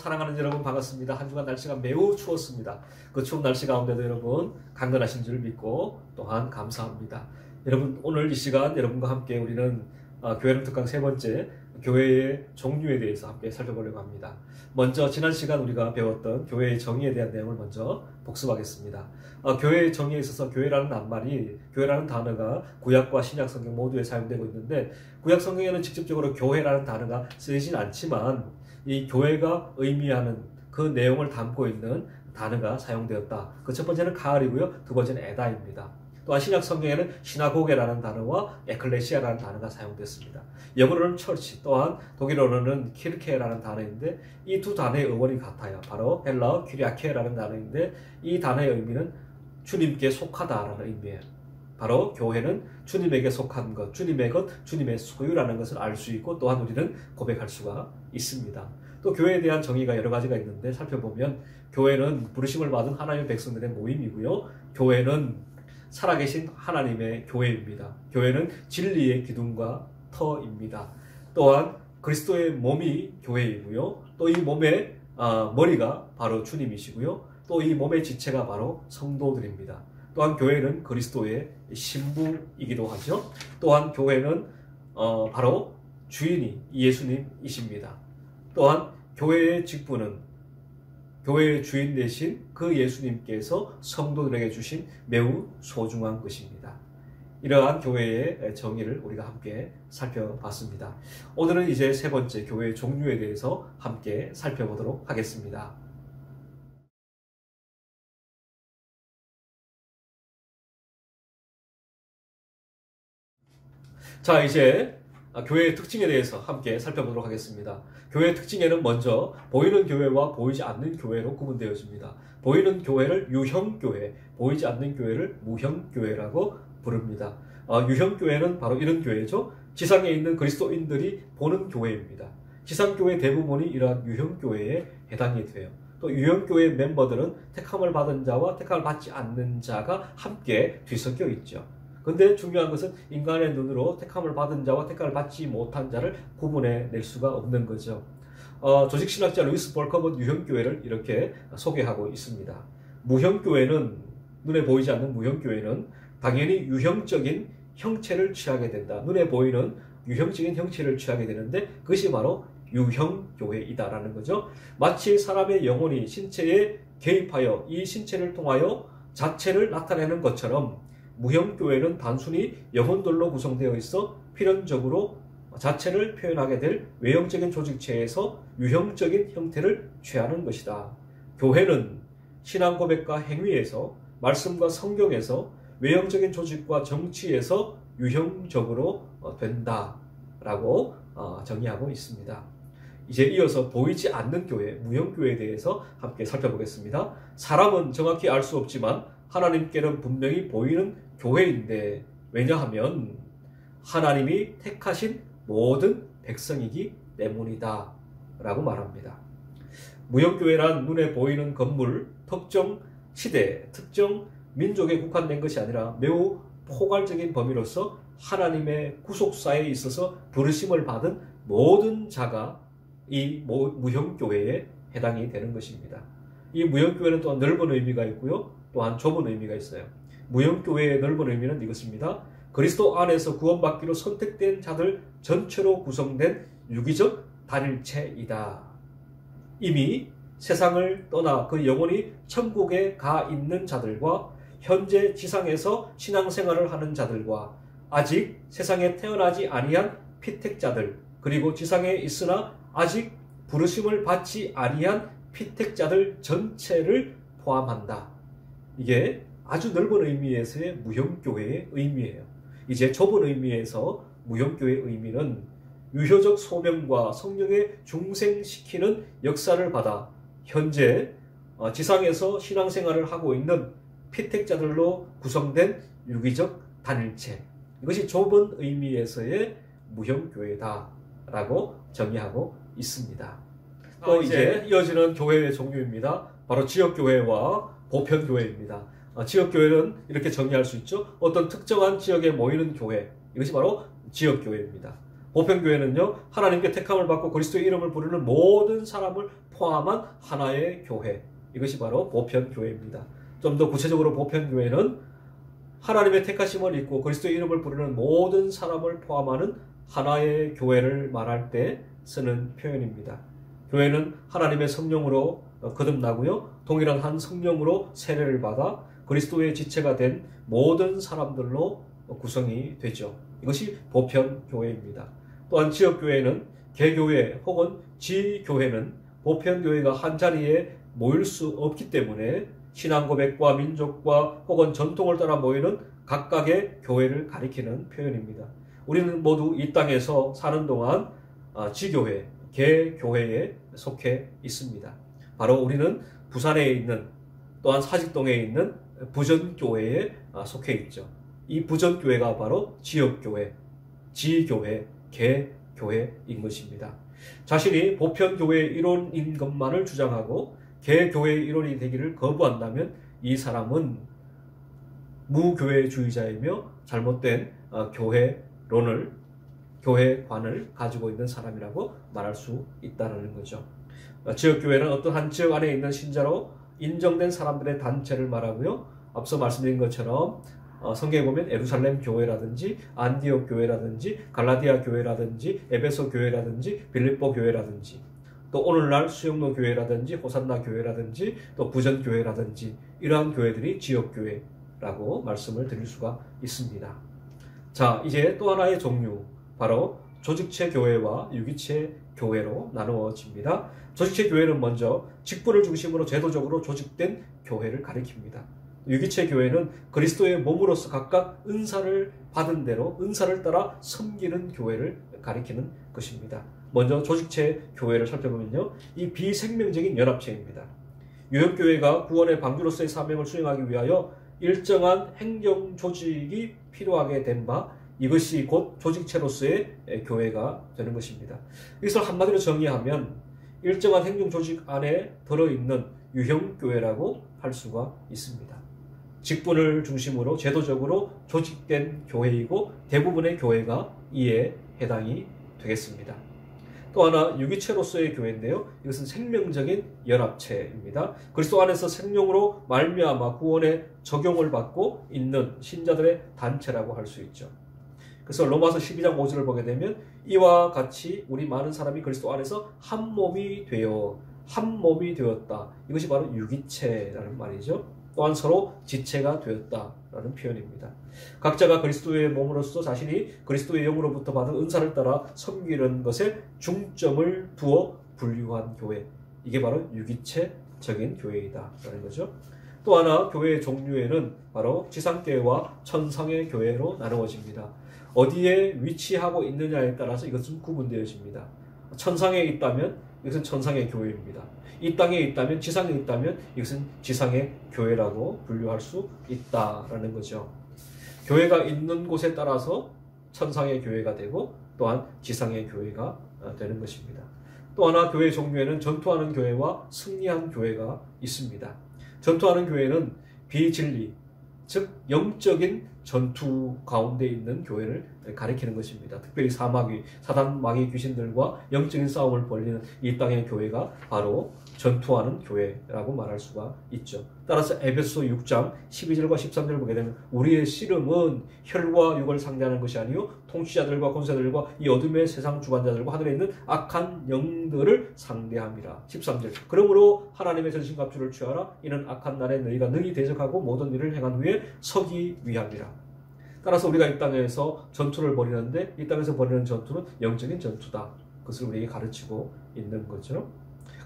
사랑하는 여러분 반갑습니다. 한 주간 날씨가 매우 추웠습니다. 그 추운 날씨 가운데도 여러분 강건하신 줄 믿고 또한 감사합니다. 여러분 오늘 이 시간 여러분과 함께 우리는 교회는 특강 세 번째 교회의 종류에 대해서 함께 살펴보려고 합니다. 먼저 지난 시간 우리가 배웠던 교회의 정의에 대한 내용을 먼저 복습하겠습니다. 교회의 정의에 있어서 교회라는 단어가 구약과 신약 성경 모두에 사용되고 있는데 구약 성경에는 직접적으로 교회라는 단어가 쓰이진 않지만 이 교회가 의미하는 그 내용을 담고 있는 단어가 사용되었다. 그 첫 번째는 가을이고요. 두 번째는 에다입니다. 또한 신약 성경에는 시나고게라는 단어와 에클레시아라는 단어가 사용됐습니다. 영어로는 처치, 또한 독일어로는 키르케라는 단어인데 이 두 단어의 어원이 같아요. 바로 헬라어 퀴리아케라는 단어인데 이 단어의 의미는 주님께 속하다라는 의미예요. 바로 교회는 주님에게 속한 것, 주님의 것, 주님의 소유라는 것을 알 수 있고 또한 우리는 고백할 수가 있습니다. 또 교회에 대한 정의가 여러 가지가 있는데 살펴보면 교회는 부르심을 받은 하나님의 백성들의 모임이고요. 교회는 살아계신 하나님의 교회입니다. 교회는 진리의 기둥과 터입니다. 또한 그리스도의 몸이 교회이고요. 또 이 몸의 머리가 바로 주님이시고요. 또 이 몸의 지체가 바로 성도들입니다. 또한 교회는 그리스도의 신부이기도 하죠. 또한 교회는 바로 주인이 예수님이십니다. 또한 교회의 직분은 교회의 주인 되신 그 예수님께서 성도들에게 주신 매우 소중한 것입니다. 이러한 교회의 정의를 우리가 함께 살펴봤습니다. 오늘은 이제 세 번째 교회의 종류에 대해서 함께 살펴보도록 하겠습니다. 자, 이제 교회의 특징에 대해서 함께 살펴보도록 하겠습니다. 교회의 특징에는 먼저 보이는 교회와 보이지 않는 교회로 구분되어집니다. 보이는 교회를 유형교회, 보이지 않는 교회를 무형교회라고 부릅니다. 유형교회는 바로 이런 교회죠. 지상에 있는 그리스도인들이 보는 교회입니다. 지상교회 대부분이 이러한 유형교회에 해당이 돼요. 또 유형교회 멤버들은 택함을 받은 자와 택함을 받지 않는 자가 함께 뒤섞여 있죠. 근데 중요한 것은 인간의 눈으로 택함을 받은 자와 택함을 받지 못한 자를 구분해낼 수가 없는 거죠. 조직신학자 루이스 볼컴은 유형교회를 이렇게 소개하고 있습니다. 무형교회는, 눈에 보이지 않는 무형교회는 당연히 유형적인 형체를 취하게 된다. 눈에 보이는 유형적인 형체를 취하게 되는데 그것이 바로 유형교회이다라는 거죠. 마치 사람의 영혼이 신체에 개입하여 이 신체를 통하여 자체를 나타내는 것처럼 무형교회는 단순히 영혼들로 구성되어 있어 필연적으로 자체를 표현하게 될 외형적인 조직체에서 유형적인 형태를 취하는 것이다. 교회는 신앙 고백과 행위에서, 말씀과 성경에서, 외형적인 조직과 정치에서 유형적으로 된다라고 정의하고 있습니다. 이제 이어서 보이지 않는 교회, 무형교회에 대해서 함께 살펴보겠습니다. 사람은 정확히 알 수 없지만 하나님께는 분명히 보이는 교회인데 왜냐하면 하나님이 택하신 모든 백성이기 때문이다 라고 말합니다. 무형교회란 눈에 보이는 건물, 특정 시대, 특정 민족에 국한된 것이 아니라 매우 포괄적인 범위로서 하나님의 구속사에 있어서 부르심을 받은 모든 자가 이 무형교회에 해당이 되는 것입니다. 이 무형교회는 또한 넓은 의미가 있고요. 또한 좁은 의미가 있어요. 무형교회의 넓은 의미는 이것입니다. 그리스도 안에서 구원받기로 선택된 자들 전체로 구성된 유기적 단일체이다. 이미 세상을 떠나 그 영혼이 천국에 가 있는 자들과 현재 지상에서 신앙생활을 하는 자들과 아직 세상에 태어나지 아니한 피택자들, 그리고 지상에 있으나 아직 부르심을 받지 아니한 피택자들 전체를 포함한다. 이게 아주 넓은 의미에서의 무형교회의 의미예요. 이제 좁은 의미에서 무형교회의 의미는 유효적 소명과 성령의 중생시키는 역사를 받아 현재 지상에서 신앙생활을 하고 있는 피택자들로 구성된 유기적 단일체. 이것이 좁은 의미에서의 무형교회다라고 정의하고 있습니다. 또 이제 이어지는 교회의 종류입니다. 바로 지역교회와 보편교회입니다. 지역교회는 이렇게 정의할 수 있죠. 어떤 특정한 지역에 모이는 교회, 이것이 바로 지역교회입니다. 보편교회는요, 하나님께 택함을 받고 그리스도의 이름을 부르는 모든 사람을 포함한 하나의 교회. 이것이 바로 보편교회입니다. 좀 더 구체적으로 보편교회는 하나님의 택하심을 입고 그리스도의 이름을 부르는 모든 사람을 포함하는 하나의 교회를 말할 때 쓰는 표현입니다. 교회는 하나님의 성령으로 거듭나고요, 동일한 한 성령으로 세례를 받아 그리스도의 지체가 된 모든 사람들로 구성이 되죠. 이것이 보편교회입니다. 또한 지역교회는 개교회 혹은 지교회는 보편교회가 한자리에 모일 수 없기 때문에 신앙 고백과 민족과 혹은 전통을 따라 모이는 각각의 교회를 가리키는 표현입니다. 우리는 모두 이 땅에서 사는 동안 지교회, 개교회에 속해 있습니다. 바로 우리는 부산에 있는, 또한 사직동에 있는 부전교회에 속해 있죠. 이 부전교회가 바로 지역교회, 지교회, 개교회인 것입니다. 자신이 보편교회의 일원인 것만을 주장하고 개교회의 일원이 되기를 거부한다면 이 사람은 무교회주의자이며 잘못된 교회론을, 교회관을 가지고 있는 사람이라고 말할 수 있다는 거죠. 지역교회는 어떤 한 지역 안에 있는 신자로 인정된 사람들의 단체를 말하고요, 앞서 말씀드린 것처럼 성경에 보면 예루살렘 교회라든지 안디옥 교회라든지 갈라디아 교회라든지 에베소 교회라든지 빌립보 교회라든지 또 오늘날 수영로 교회라든지 호산나 교회라든지 또 부전 교회라든지 이러한 교회들이 지역 교회라고 말씀을 드릴 수가 있습니다. 자, 이제 또 하나의 종류, 바로 조직체 교회와 유기체 교회로 나누어집니다. 조직체 교회는 먼저 직분을 중심으로 제도적으로 조직된 교회를 가리킵니다. 유기체 교회는 그리스도의 몸으로서 각각 은사를 받은 대로 은사를 따라 섬기는 교회를 가리키는 것입니다. 먼저 조직체 교회를 살펴보면요, 이 비생명적인 연합체입니다. 유형교회가 구원의 방주로서의 사명을 수행하기 위하여 일정한 행정 조직이 필요하게 된 바, 이것이 곧 조직체로서의 교회가 되는 것입니다. 이것을 한마디로 정의하면 일정한 행정 조직 안에 들어있는 유형교회라고 할 수가 있습니다. 직분을 중심으로 제도적으로 조직된 교회이고 대부분의 교회가 이에 해당이 되겠습니다. 또 하나 유기체로서의 교회인데요, 이것은 생명적인 연합체입니다. 그리스도 안에서 생명으로 말미암아 구원의 적용을 받고 있는 신자들의 단체라고 할 수 있죠. 그래서 로마서 12장 5절을 보게 되면 이와 같이 우리 많은 사람이 그리스도 안에서 한 몸이 되었다. 이것이 바로 유기체라는 말이죠. 또한 서로 지체가 되었다라는 표현입니다. 각자가 그리스도의 몸으로서 자신이 그리스도의 영으로부터 받은 은사를 따라 섬기는 것에 중점을 두어 분류한 교회, 이게 바로 유기체적인 교회이다라는 거죠. 또 하나 교회의 종류에는 바로 지상교회와 천상의 교회로 나누어집니다. 어디에 위치하고 있느냐에 따라서 이것은 구분되어집니다. 천상에 있다면 이것은 천상의 교회입니다. 이 땅에 있다면, 지상에 있다면 이것은 지상의 교회라고 분류할 수 있다라는 거죠. 교회가 있는 곳에 따라서 천상의 교회가 되고 또한 지상의 교회가 되는 것입니다. 또 하나 교회 종류에는 전투하는 교회와 승리한 교회가 있습니다. 전투하는 교회는 비진리, 즉 영적인 전투 가운데 있는 교회를 가리키는 것입니다. 특별히 사단 마귀 귀신들과 영적인 싸움을 벌이는 이 땅의 교회가 바로 전투하는 교회라고 말할 수가 있죠. 따라서 에베소 6장 12절과 13절을 보게 되면 우리의 씨름은 혈과 육을 상대하는 것이 아니요 통치자들과 권세들과 이 어둠의 세상 주관자들과 하늘에 있는 악한 영들을 상대함이라. 13절 그러므로 하나님의 전신갑주를 취하라. 이는 악한 날에 너희가 능히 대적하고 모든 일을 행한 후에 서기 위함이라. 따라서 우리가 이 땅에서 전투를 벌이는데 이 땅에서 벌이는 전투는 영적인 전투다. 그것을 우리에게 가르치고 있는 거죠.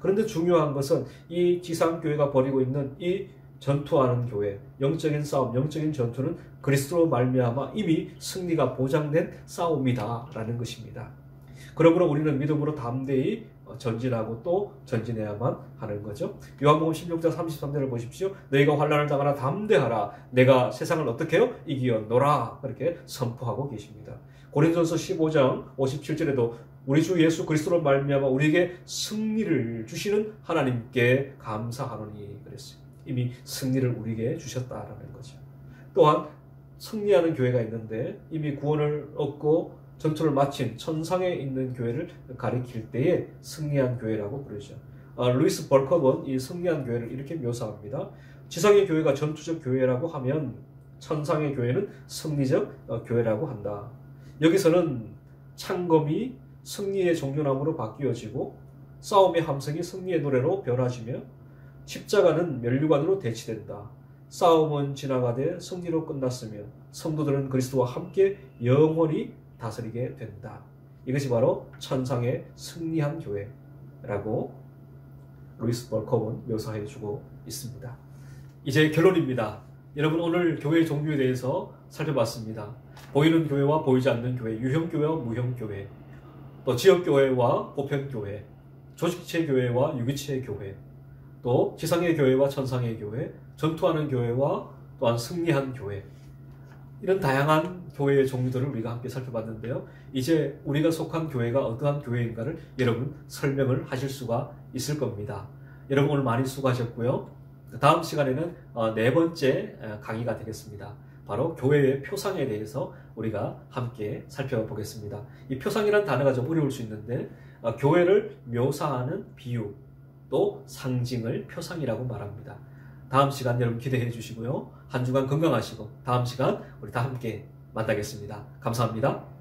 그런데 중요한 것은 이 지상교회가 벌이고 있는 이 전투하는 교회, 영적인 싸움, 영적인 전투는 그리스도로 말미암아 이미 승리가 보장된 싸움이다라는 것입니다. 그러므로 우리는 믿음으로 담대히 전진하고 또 전진해야만 하는 거죠. 요한복음 16장 33절을 보십시오. 너희가 환난을 당하나 담대하라. 내가 세상을 어떻게 해요? 이기었노라. 그렇게 선포하고 계십니다. 고린도전서 15장 57절에도 우리 주 예수 그리스도로 말미암아 우리에게 승리를 주시는 하나님께 감사하노니 그랬어요. 이미 승리를 우리에게 주셨다라는 거죠. 또한 승리하는 교회가 있는데 이미 구원을 얻고 전투를 마친 천상에 있는 교회를 가리킬 때에 승리한 교회라고 부르죠. 루이스 벌컵은 이 승리한 교회를 이렇게 묘사합니다. 지상의 교회가 전투적 교회라고 하면 천상의 교회는 승리적 교회라고 한다. 여기서는 창검이 승리의 종려나무로 바뀌어지고 싸움의 함성이 승리의 노래로 변화지며 십자가는 면류관으로 대치된다. 싸움은 지나가되 승리로 끝났으며 성도들은 그리스도와 함께 영원히 다스리게 된다. 이것이 바로 천상의 승리한 교회라고 루이스 벌컵은 묘사해주고 있습니다. 이제 결론입니다. 여러분, 오늘 교회의 종류에 대해서 살펴봤습니다. 보이는 교회와 보이지 않는 교회, 유형교회와 무형교회, 또 지역교회와 보편교회, 조직체 교회와 유기체 교회, 또 지상의 교회와 천상의 교회, 전투하는 교회와 또한 승리한 교회, 이런 다양한 교회의 종류들을 우리가 함께 살펴봤는데요. 이제 우리가 속한 교회가 어떠한 교회인가를 여러분 설명을 하실 수가 있을 겁니다. 여러분 오늘 많이 수고하셨고요. 다음 시간에는 네 번째 강의가 되겠습니다. 바로 교회의 표상에 대해서 우리가 함께 살펴보겠습니다. 이 표상이라는 단어가 좀 어려울 수 있는데 교회를 묘사하는 비유 또 상징을 표상이라고 말합니다. 다음 시간 여러분 기대해 주시고요. 한 주간 건강하시고 다음 시간 우리 다 함께 만나겠습니다. 감사합니다.